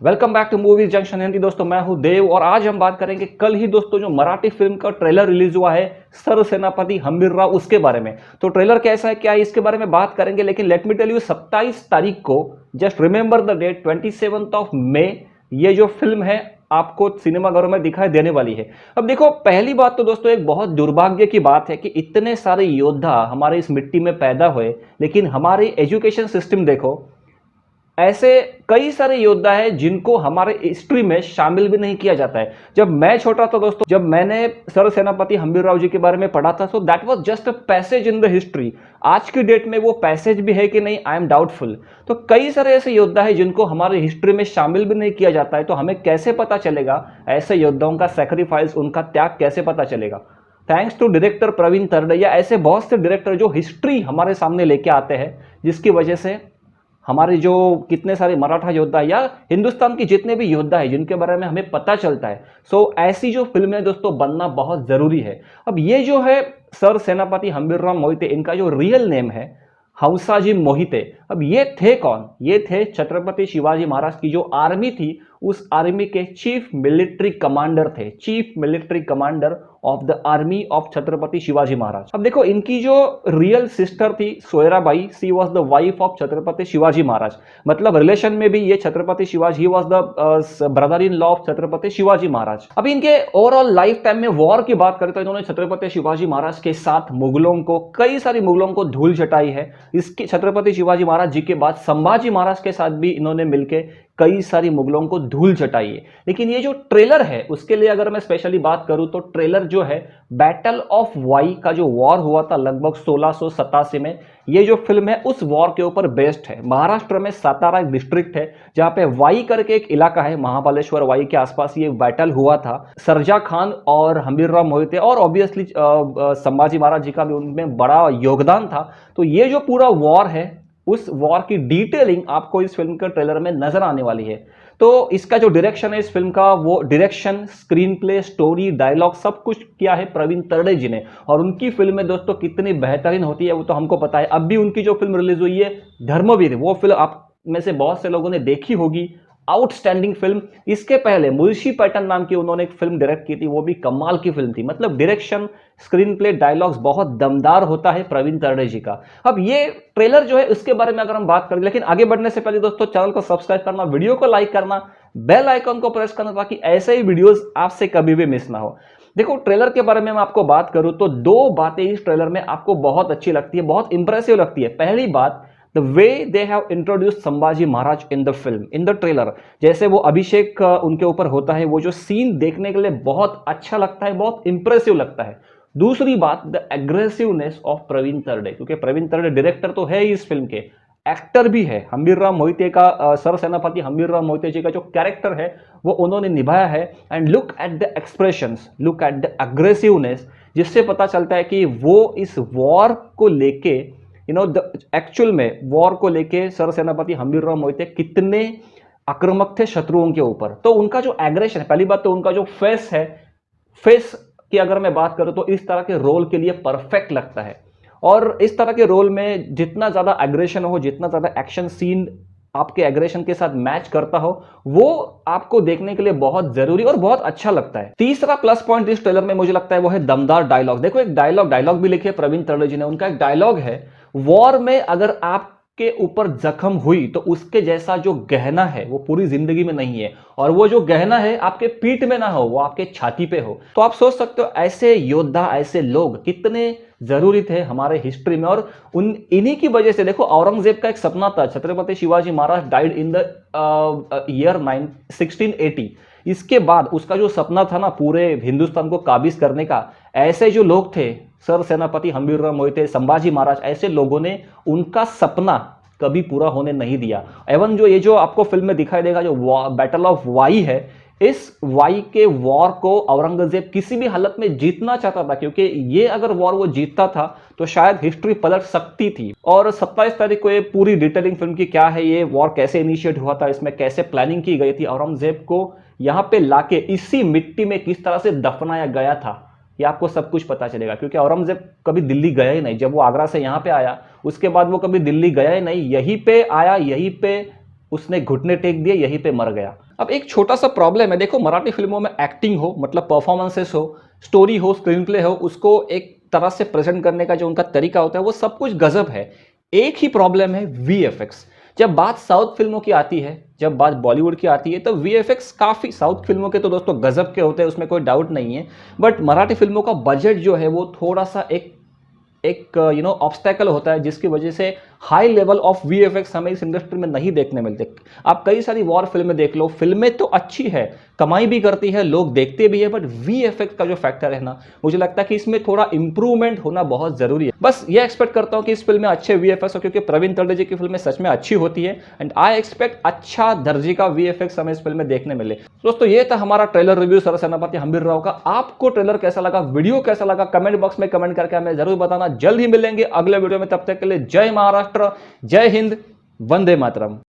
Welcome back to movies junction Hindi. दोस्तों मैं हूं देव और आज हम बात करेंगे कल ही दोस्तों जो मराठी फिल्म का ट्रेलर रिलीज हुआ है सर सेनापति हम्बीरराव उसके बारे में। तो ट्रेलर कैसा है क्या है इसके बारे में बात करेंगे, लेकिन लेट मी टेल यू 27 तारीख को जस्ट रिमेंबर द डेट 27 मई ये जो फिल्म है आपको सिनेमाघरों में दिखाई देने वाली है। अब देखो पहली बात तो दोस्तों एक बहुत दुर्भाग्य की बात है कि इतने सारे योद्धा हमारे इस मिट्टी में पैदा हुए, लेकिन हमारी एजुकेशन सिस्टम देखो ऐसे कई सारे योद्धा हैं जिनको हमारे हिस्ट्री में शामिल भी नहीं किया जाता है। जब मैं छोटा था दोस्तों, जब मैंने सर सेनापति हम्बीरराव जी के बारे में पढ़ा था, so that was just a passage in the history. आज की डेट में वो पैसेज भी है कि नहीं, आई एम डाउटफुल। तो कई सारे ऐसे योद्धा हैं जिनको हमारे हिस्ट्री में शामिल भी नहीं किया जाता है, तो हमें कैसे पता चलेगा ऐसे योद्धाओं का सेक्रीफाइस, उनका त्याग कैसे पता चलेगा। Thanks to director Praveen Tarde या ऐसे बहुत से डायरेक्टर जो हिस्ट्री हमारे सामने लेके आते हैं, जिसकी वजह से हमारे जो कितने सारे मराठा योद्धा या हिंदुस्तान के जितने भी योद्धा है जिनके बारे में हमें पता चलता है। सो ऐसी जो फिल्में दोस्तों बनना बहुत जरूरी है। अब ये जो है सर सेनापति हम्बीरराव मोहिते, इनका जो रियल नेम है हंसाजी मोहिते। अब ये थे कौन? ये थे छत्रपति शिवाजी महाराज की जो आर्मी थी उस आर्मी के चीफ मिलिट्री कमांडर थे, chief military commander of the army of Chhatrapati Shivaji Maharaj. अब देखो इनकी जो रियल सिस्टर थी Soyarabai, she was the wife of Chhatrapati Shivaji Maharaj. मतलब रिलेशन में भी ये Chhatrapati Shivaji, he was the brother in law of Chhatrapati Shivaji Maharaj. अब इनके ओवरऑल लाइफ टाइम में वॉर की बात करें तो इन्होंने छत्रपति शिवाजी महाराज के साथ मुगलों को, कई सारी मुगलों को धूल चटाई है। इसके छत्रपति शिवाजी महाराज जी के बाद संभाजी महाराज के साथ भी इन्होंने मिलकर कई सारी मुगलों को धूल चटाई है। लेकिन ये जो ट्रेलर है उसके लिए अगर मैं स्पेशली बात करूं तो ट्रेलर जो है बैटल ऑफ वाई का जो वॉर हुआ था लगभग 1687 में, ये जो फिल्म है उस वॉर के ऊपर बेस्ड है। महाराष्ट्र में सातारा एक डिस्ट्रिक्ट है जहां पे वाई करके एक इलाका है, महाबलेश्वर वाई के आसपास ये बैटल हुआ था। सरजा खान और हम्बीरराव मोहिते और ऑब्वियसली संभाजी महाराज जी का भी उनमें बड़ा योगदान था। तो ये जो पूरा वॉर है उस वॉर की डिटेलिंग आपको इस फिल्म के ट्रेलर में नजर आने वाली है। तो इसका जो डायरेक्शन है इस फिल्म का, वो direction, screenplay, story, dialogue सब कुछ किया है प्रवीण तरडे जी ने। और उनकी फिल्म में दोस्तों कितनी बेहतरीन होती है वो तो हमको पता है। अब भी उनकी जो फिल्म रिलीज हुई है धर्मवीर, वो फिल्म आप में से बहुत से लोगों ने देखी होगी, आउटस्टैंडिंग फिल्म। इसके पहले मुंशी पैटर्न नाम की उन्होंने एक फिल्म डायरेक्ट की थी, वो भी कमाल की फिल्म थी। मतलब डायरेक्शन, स्क्रीन प्ले, डायलॉग्स बहुत दमदार होता है प्रवीण तरडे जी का। अब ये ट्रेलर जो है उसके बारे में अगर हम बात करें, लेकिन आगे बढ़ने से पहले दोस्तों चैनल को सब्सक्राइब करना, वीडियो को लाइक करना, बेल आइकन को प्रेस करना ताकि ऐसे ही वीडियोस आपसे कभी भी मिस ना हो। देखो ट्रेलर के बारे में मैं आपको बात करूं तो दो बातें इस ट्रेलर में आपको बहुत अच्छी लगती है, बहुत इंप्रेसिव लगती है। पहली बात, the way they have introduced Sambhaji Maharaj in the film, in the trailer. जैसे वो अभिषेक उनके ऊपर होता है, वो जो सीन देखने के लिए बहुत अच्छा लगता है, बहुत इंप्रेसिव लगता है। दूसरी बात, the aggressiveness of Praveen Tarde, क्योंकि प्रवीण तरडे डायरेक्टर तो है ही इस फिल्म के, एक्टर भी है। हम्बीरराव मोहिते का सर सेनापति हम्बीरराव मोहिते जी का जो कैरेक्टर है वो उन्होंने निभाया है। And look at the expressions, look at the aggressiveness, जिससे पता चलता है कि वो इस वॉर को लेके एक्चुअल में वॉर को लेके सर सेनापति हम्बीरराव मोहिते कितने आक्रामक थे शत्रुओं के ऊपर। तो उनका जो एग्रेशन है, पहली बात तो उनका जो फेस है, फेस की अगर मैं बात करूं तो इस तरह के रोल के लिए परफेक्ट लगता है। और इस तरह के रोल में जितना ज्यादा एग्रेशन हो, जितना ज्यादा एक्शन सीन आपके एग्रेशन के साथ मैच करता हो, वो आपको देखने के लिए बहुत जरूरी और बहुत अच्छा लगता है। तीसरा प्लस पॉइंट इस ट्रेलर में मुझे लगता है वो है दमदार डायलॉग। देखो एक डायलॉग भी लिखे प्रवीण तरडे जी ने। उनका एक डायलॉग है, वॉर में अगर आपके ऊपर जख्म हुई तो उसके जैसा जो गहना है वो पूरी जिंदगी में नहीं है, और वो जो गहना है आपके पीठ में ना हो, वो आपके छाती पे हो। तो आप सोच सकते हो ऐसे योद्धा, ऐसे लोग कितने जरूरी थे हमारे हिस्ट्री में। और इन्हीं की वजह से देखो औरंगजेब का एक सपना था, छत्रपति शिवाजी महाराज डाइड इन द ईयर 1680। इसके बाद उसका जो सपना था ना पूरे हिंदुस्तान को काबिज करने का, ऐसे जो लोग थे सर सेनापति हम्बीरराव मोहिते, संभाजी महाराज, ऐसे लोगों ने उनका सपना कभी पूरा होने नहीं दिया। एवं जो ये जो आपको फिल्म में दिखाई देगा जो बैटल ऑफ वाई है, इस वाई के वॉर को औरंगजेब किसी भी हालत में जीतना चाहता था, क्योंकि ये अगर वॉर वो जीतता था तो शायद हिस्ट्री पलट सकती थी। और 27 तारीख को ये पूरी डिटेलिंग फिल्म की क्या है, ये वॉर कैसे इनिशिएट हुआ था, इसमें कैसे प्लानिंग की गई थी, औरंगजेब को यहाँ पे लाके इसी मिट्टी में किस तरह से दफनाया गया था, ये आपको सब कुछ पता चलेगा। क्योंकि औरंगजेब कभी दिल्ली गया ही नहीं, जब वो आगरा से यहाँ पे आया उसके बाद वो कभी दिल्ली गया ही नहीं, यहीं पे आया, यहीं पे उसने घुटने टेक दिए, यहीं पे मर गया। अब एक छोटा सा प्रॉब्लम है, देखो मराठी फिल्मों में एक्टिंग हो, मतलब परफॉर्मेंसेस हो, स्टोरी हो, स्क्रीन प्ले हो, उसको एक तरह से प्रेजेंट करने का जो उनका तरीका होता है वो सब कुछ गजब है। एक ही प्रॉब्लम है, वीएफएक्स। जब बात साउथ फिल्मों की आती है, जब बात बॉलीवुड की आती है, तो वीएफएक्स काफ़ी साउथ फिल्मों के तो दोस्तों गजब के होते हैं, उसमें कोई डाउट नहीं है। बट मराठी फिल्मों का बजट जो है वो थोड़ा सा एक एक ऑब्स्टेकल होता है, जिसकी वजह से हाई लेवल ऑफ वीएफएक्स हमें इस इंडस्ट्री में नहीं देखने मिलते। आप कई सारी वॉर फिल्में देख लो, फिल्में तो अच्छी है, कमाई भी करती है, लोग देखते भी है, बट वीएफएक्स का जो फैक्टर है ना, मुझे लगता है कि इसमें थोड़ा इंप्रूवमेंट होना बहुत जरूरी है। बस ये एक्सपेक्ट करता हूं कि इस फिल्म में अच्छे वीएफएक्स हो, क्योंकि प्रवीण तड़े जी की फिल्में सच में अच्छी होती है, एंड आई एक्सपेक्ट अच्छा दर्जे का वीएफएक्स हमें इस फिल्म में देखने मिले। दोस्तों ये था हमारा ट्रेलर रिव्यू सरसेनापति हम्बीर राव का। आपको ट्रेलर कैसा लगा, वीडियो कैसा लगा, कमेंट बॉक्स में कमेंट करके हमें जरूर बताना। जल्द ही मिलेंगे अगले वीडियो में, तब तक के लिए जय महाराष्ट्र, जय हिंद, वंदे मातरम।